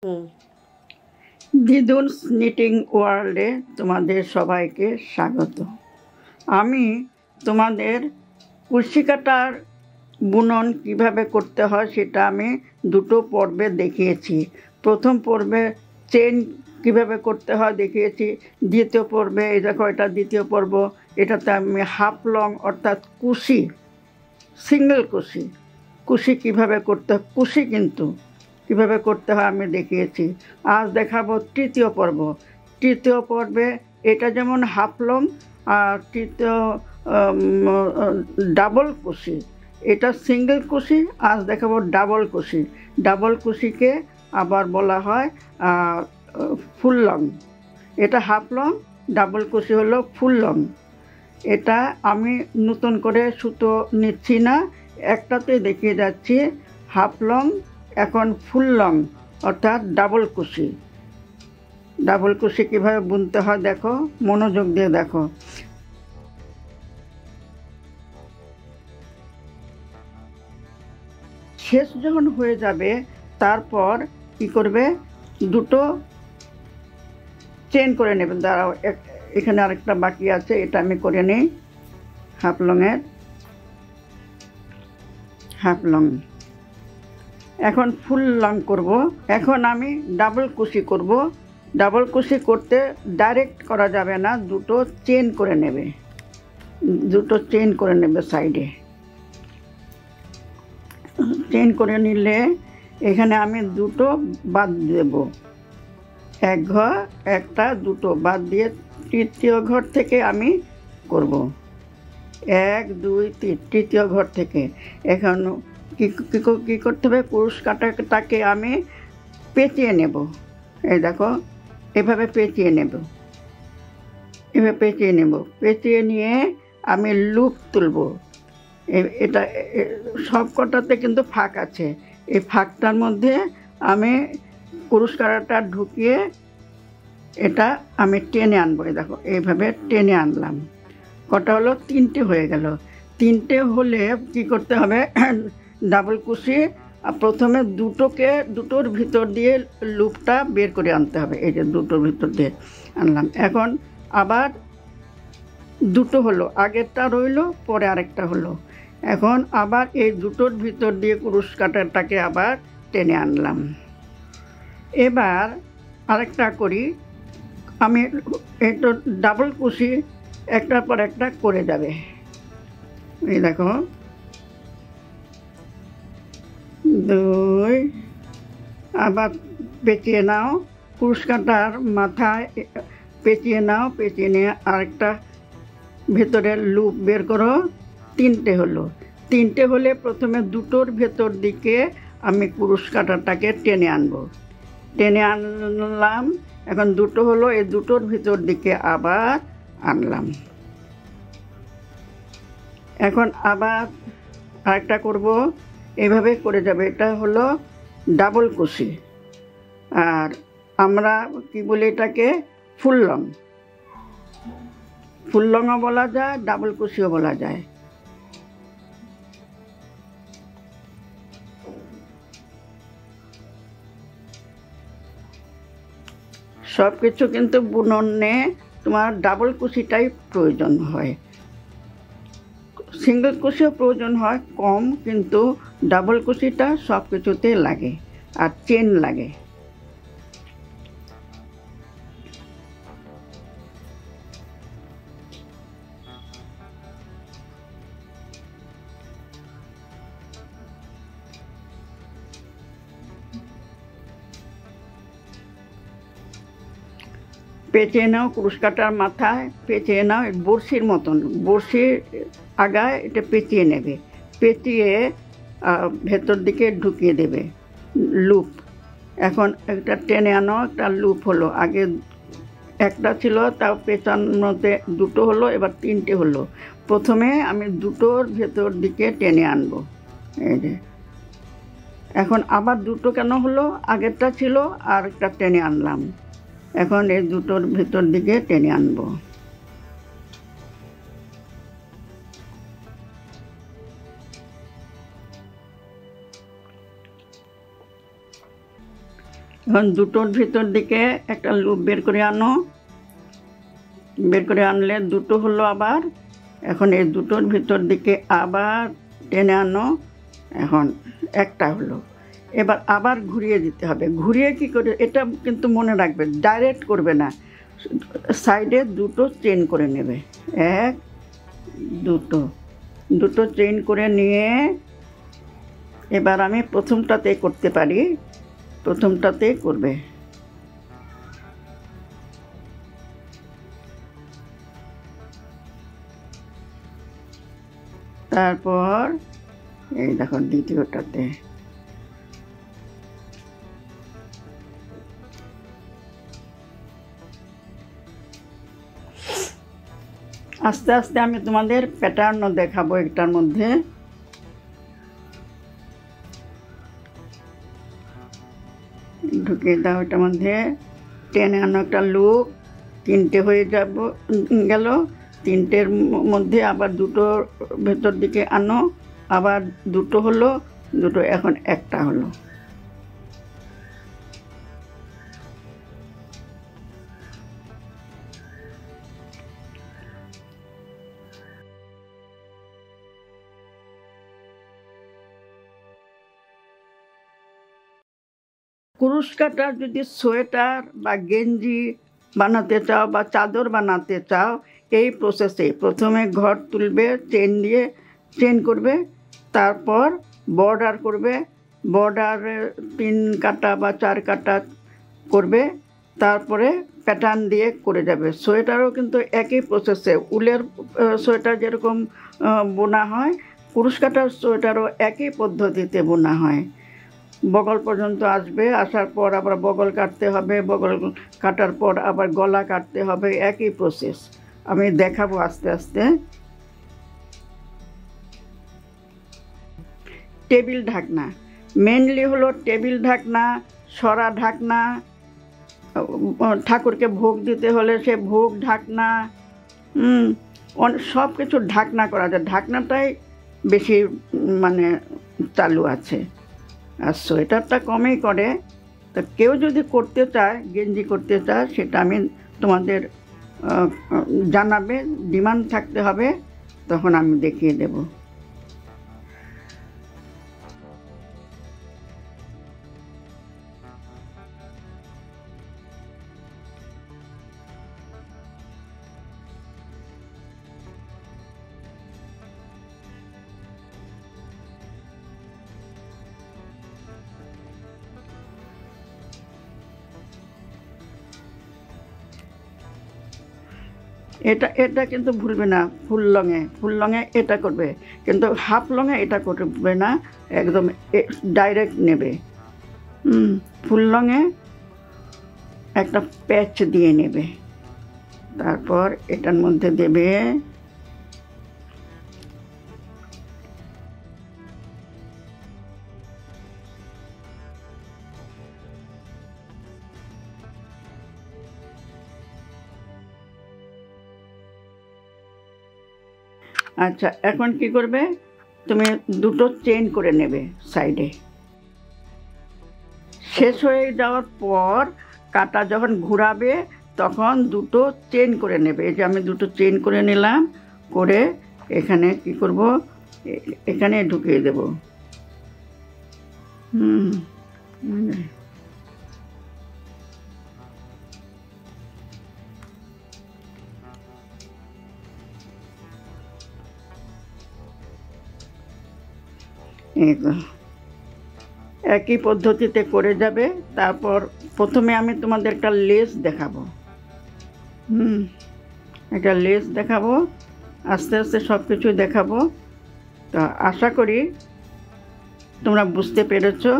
হুম। দিদুনস knitting ওয়ার্ল্ডে তোমাদের সবাইকে স্বাগত। আমি তোমাদের কুশি কাটার বুনন কিভাবে করতে হয় সেটা আমি দুটো পর্বে দেখিয়েছি। প্রথম পর্বে চেন কিভাবে করতে হয় দেখিয়েছি। দ্বিতীয় পর্বে এই দেখো, এটা দ্বিতীয় পর্ব। এটাতে আমি হাফ লং অর্থাৎ কুশি, সিঙ্গেল কুশি, কুশি কিভাবে করতে হয়, কুশি কিন্তু কিভাবে করতে হয় আমি দেখিয়েছি। আজ দেখাবো তৃতীয় পর্ব। তৃতীয় পর্বে এটা যেমন হাফ লং, আর তৃতীয় ডাবল কুশি, এটা সিঙ্গেল কুশি। আজ দেখাবো ডাবল কুশি। ডাবল কুশিকে আবার বলা হয় ফুল লং। এটা হাফ লং, ডাবল কুশি হলো ফুল লং। এটা আমি নতুন করে সুতো নিচ্ছি না, একটাতে দেখিয়ে যাচ্ছি হাফ লং, এখন ফুল লং অর্থাৎ ডাবল কুশি। ডাবল কুশি কীভাবে বুনতে হয় দেখো, মনোযোগ দিয়ে দেখো। শেষ যখন হয়ে যাবে তারপর কি করবে, দুটো চেন করে নেবেন। দাঁড়াও, এখানে আরেকটা বাকি আছে, এটা আমি করে নিই। হাফ লংয়ের হাফ লং, এখন ফুল লং করব। এখন আমি ডাবল কুশি করব। ডাবল কুশি করতে ডাইরেক্ট করা যাবে না, দুটো চেন করে নেবে, দুটো চেন করে নেবে সাইডে। চেন করে নিলে এখানে আমি দুটো বাদ দেব, এক ঘর একটা দুটো বাদ দিয়ে তৃতীয় ঘর থেকে আমি করব। 1 2 3 তৃতীয় ঘর থেকে। এখন কী করতে হবে, কুরুশ কাটাটাকে আমি পেঁচিয়ে নেব। এই দেখো, এভাবে পেঁচিয়ে নেব, এভাবে পেঁচিয়ে নেব। পেঁচিয়ে নিয়ে আমি লুপ তুলব। এটা সব কটাতে কিন্তু ফাঁক আছে, এই ফাঁকটার মধ্যে আমি কুরুশ কাটাটা ঢুকিয়ে এটা আমি টেনে আনবো। এই দেখো, এইভাবে টেনে আনলাম। কটা হলো, 3টে হয়ে গেল। 3টে হলে কি করতে হবে, ডাবল কুশি প্রথমে দুটোর ভিতর দিয়ে লুপটা বের করে আনতে হবে। এই যে দুটোর ভিতর দিয়ে আনলাম। এখন আবার দুটো হলো, আগেরটা রইলো, পরে আরেকটা হলো। এখন আবার এই দুটোর ভিতর দিয়ে কুরুশ কাটারটাকে আবার টেনে আনলাম। এবার আরেকটা করি আমি, এটা ডাবল কুশি একটার পর একটা করে যাবে। এই দেখো, 2, আবার পেঁচিয়ে নাও, কুরুশ কাটার মাথায় পেঁচিয়ে নাও, পেঁচিয়ে নিয়ে আরেকটা ভেতরের লুপ বের করো। 3টে হলো। 3টে হলে প্রথমে দুটোর ভেতর দিকে আমি কুরুশ কাটারটাকে টেনে আনবো। টেনে আনলাম, এখন দুটো হলো, এই দুটোর ভিতর দিকে আবার আনলাম। এখন আবার আরেকটা করব, এভাবে করে যাবে। এটা হলো ডাবল কুশি, আর আমরা কি বলি এটাকে ফুল লং। ফুল লংও বলা যায়, ডাবল কুশিও বলা যায়। সব কিছু কিন্তু বুননে তোমার ডাবল কুশিটাই প্রয়োজন হয়। সিঙ্গেল কুশিও প্রয়োজন হয় কম, কিন্তু ডাবল কুশিটা সব কিছুতে লাগে, আর চেন লাগে। পেঁচিয়ে নাও, কুরুশ কাটার মাথায় পেঁচিয়ে নাও, বড়শির মতন, বড়শির আগায় এটা পেঁচিয়ে নেবে। পেঁচিয়ে ভেতর দিকে ঢুকিয়ে দেবে লুপ। এখন একটা টেনে আনো, একটা লুপ হলো। আগে একটা ছিল, তাও পেঁচানোতে দুটো হলো, এবার 3টে হলো। প্রথমে আমি দুটোর ভেতর দিকে টেনে আনবো। এই যে এখন আবার দুটো কেন হলো, আগেরটা ছিল আর একটা টেনে আনলাম। এখন এই দুটোর ভেতর দিকে টেনে আনবো। এখন দুটোর ভিতর দিকে একটা লুপ বের করে আনো, বের করে আনলে দুটো হলো আবার। এখন এই দুটোর ভিতর দিকে আবার টেনে আনো, এখন একটা হলো। এবার আবার ঘুরিয়ে দিতে হবে। ঘুরিয়ে কি করে, এটা কিন্তু মনে রাখবে, ডাইরেক্ট করবে না, সাইডে দুটো চেইন করে নেবে, এক দুটো, দুটো চেইন করে নিয়ে এবার আমি প্রথমটাতে করতে পারি, প্রথমটাতে করবে। তারপর এই দেখো দ্বিতীয়টাতে, আস্তে আস্তে আমি তোমাদের প্যাটার্নও দেখাবো এটার মধ্যে। ঢুকিয়ে দাও এটার মধ্যে, টেনে আনো একটা লুপ, তিনটে হয়ে যাব গেল। তিনটের মধ্যে আবার দুটো ভেতর দিকে আনো, আবার দুটো হলো, দুটো এখন একটা হলো। কুরুশ কাটা যদি সোয়েটার বা গেঞ্জি বানাতে চাও বা চাদর বানাতে চাও, এই প্রসেসে প্রথমে ঘর তুলবে, চেন দিয়ে চেন করবে, তারপর বর্ডার করবে, বর্ডারে 3 কাটা বা 4 কাটা করবে, তারপরে প্যাটার্ন দিয়ে করে যাবে। সোয়েটারও কিন্তু একই প্রসেসে, উলের সোয়েটার যেরকম বোনা হয়, কুরুশ কাটার সোয়েটারও একই পদ্ধতিতে বোনা হয়। বগল পর্যন্ত আসবে, আসার পর আবার বগল কাটতে হবে, বগল কাটার পর আবার গলা কাটতে হবে, একই প্রসেস। আমি দেখাবো আস্তে আস্তে। টেবিল ঢাকনা মেনলি হলো টেবিল ঢাকনা, সরা ঢাকনা, ঠাকুরকে ভোগ দিতে হলে সে ভোগ ঢাকনা, সব কিছু ঢাকনা করা যায়। ঢাকনাটাই বেশি মানে চালু আছে, আর সোয়েটারটা কমেই করে। তো কেউ যদি করতে চায়, গেঞ্জি করতে চায়, সেটা আমি তোমাদের জানাবে, ডিমান্ড থাকতে হবে, তখন আমি দেখিয়ে দেব। এটা এটা কিন্তু ভুলবে না, ফুল লংয়ে এটা করবে, কিন্তু হাফ লংয়ে এটা করবে না, একদম ডাইরেক্ট নেবে। ফুল লংয়ে একটা প্যাচ দিয়ে নেবে, তারপর এটার মধ্যে দেবে আচ্ছা। এখন কি করবে, তুমি দুটো চেইন করে নেবে সাইডে। শেষ হয়ে যাওয়ার পর কাটা যখন ঘোরাবে তখন দুটো চেইন করে নেবে। এই যে আমি দুটো চেইন করে নিলাম, করে এখানে কি করব, এখানে ঢুকিয়ে দেব। একই পদ্ধতিতে করে যাবে। তারপর প্রথমে আমি তোমাদের একটা লেস দেখাবো, একটা লেস দেখাবো, আস্তে আস্তে সব কিছু দেখাবো। তো আশা করি তোমরা বুঝতে পেরেছো।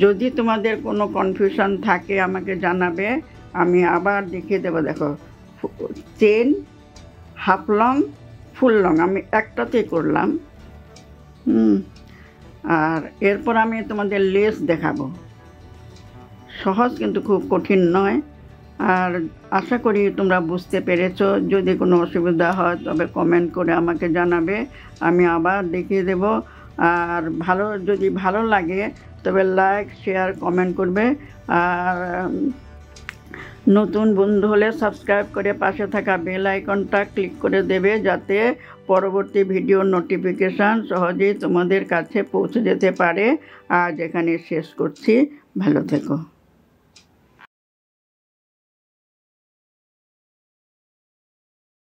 যদি তোমাদের কোনো কনফিউশন থাকে আমাকে জানাবে, আমি আবার দেখিয়ে দেবো। দেখো, chain, half long, full long আমি একটাতেই করলাম। আর এরপর আমি তোমাদের লেস দেখাবো। সহজ, কিন্তু খুব কঠিন নয়। আর আশা করি তোমরা বুঝতে পেরেছো। যদি কোনো অসুবিধা হয় তবে কমেন্ট করে আমাকে জানাবে, আমি আবার দেখিয়ে দেব। আর যদি ভালো লাগে তবে লাইক শেয়ার কমেন্ট করবে। আর নতুন বন্ধু হলে সাবস্ক্রাইব করে পাশে থাকা বেল আইকনটা ক্লিক করে দেবে, যাতে পরবর্তী ভিডিওর নোটিফিকেশান সহজেই তোমাদের কাছে পৌঁছে যেতে পারে। আজ এখানে শেষ করছি, ভালো থেকো।